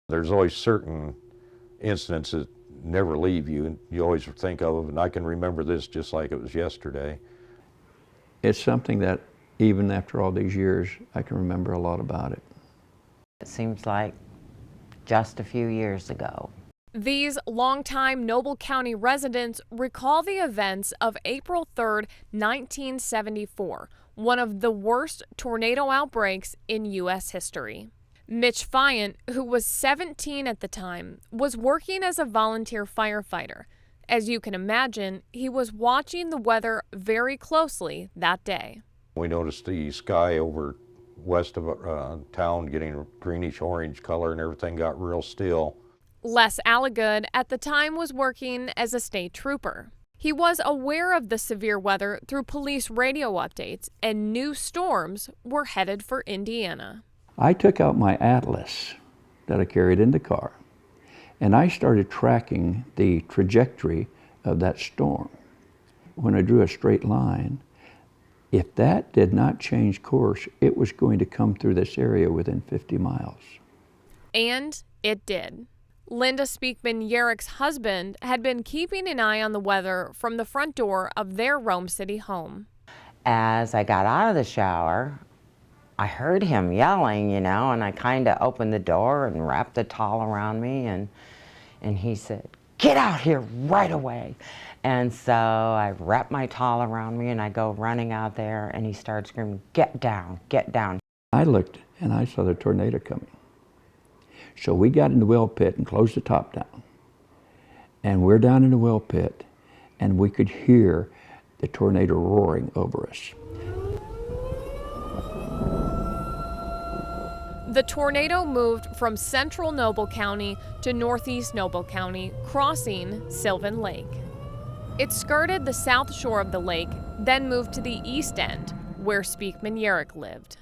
There's always certain incidents that never leave you, and you always think of them, and I can remember this just like it was yesterday. It's something that even after all these years, I can remember a lot about it. It seems like just a few years ago. These longtime Noble County residents recall the events of April 3rd, 1974, one of the worst tornado outbreaks in U.S. history. Mitch Fiant, who was 17 at the time, was working as a volunteer firefighter. As you can imagine, he was watching the weather very closely that day. We noticed the sky over west of town getting greenish orange color, and everything got real still. Les Alligood at the time was working as a state trooper. He was aware of the severe weather through police radio updates, and new storms were headed for Indiana. I took out my atlas that I carried in the car, and I started tracking the trajectory of that storm. When I drew a straight line, if that did not change course, it was going to come through this area within 50 miles. And it did. Linda Speakman-Yerrick's husband had been keeping an eye on the weather from the front door of their Rome City home. As I got out of the shower, I heard him yelling, and I kind of opened the door and wrapped the towel around me, and he said, "Get out here right away." And so I wrapped my towel around me and I go running out there, and he started screaming, "Get down, get down." I looked and I saw the tornado coming. So we got in the well pit and closed the top down. And we're down in the well pit, and we could hear the tornado roaring over us. The tornado moved from central Noble County to northeast Noble County, crossing Sylvan Lake. It skirted the south shore of the lake, then moved to the east end, where Speakman-Yerrick lived.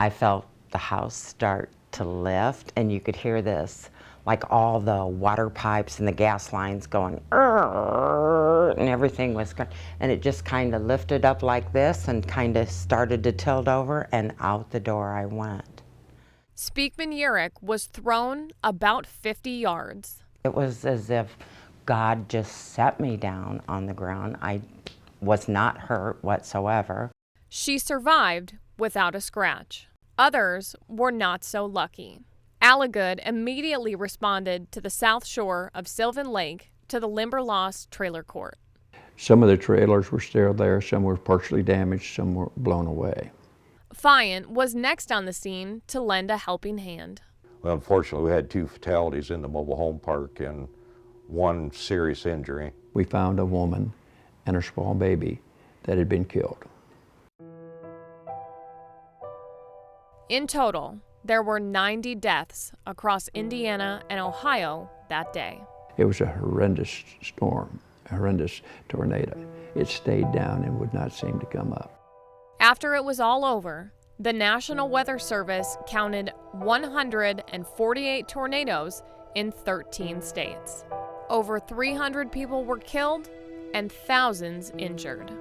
I felt the house start to lift, and you could hear this, like all the water pipes and the gas lines going, and everything was going, and it just kind of lifted up like this and kind of started to tilt over, and out the door I went. Speakman-Yerrick was thrown about 50 yards. It was as if God just set me down on the ground. I was not hurt whatsoever. She survived without a scratch. Others were not so lucky. Alligood immediately responded to the south shore of Sylvan Lake to the Limberlost Trailer Court. Some of the trailers were still there, some were partially damaged, some were blown away. Fiant was next on the scene to lend a helping hand. Well, unfortunately, we had 2 fatalities in the mobile home park and 1 serious injury. We found a woman and her small baby that had been killed. In total, there were 90 deaths across Indiana and Ohio that day. It was a horrendous storm, a horrendous tornado. It stayed down and would not seem to come up. After it was all over, the National Weather Service counted 148 tornadoes in 13 states. Over 300 people were killed and thousands injured.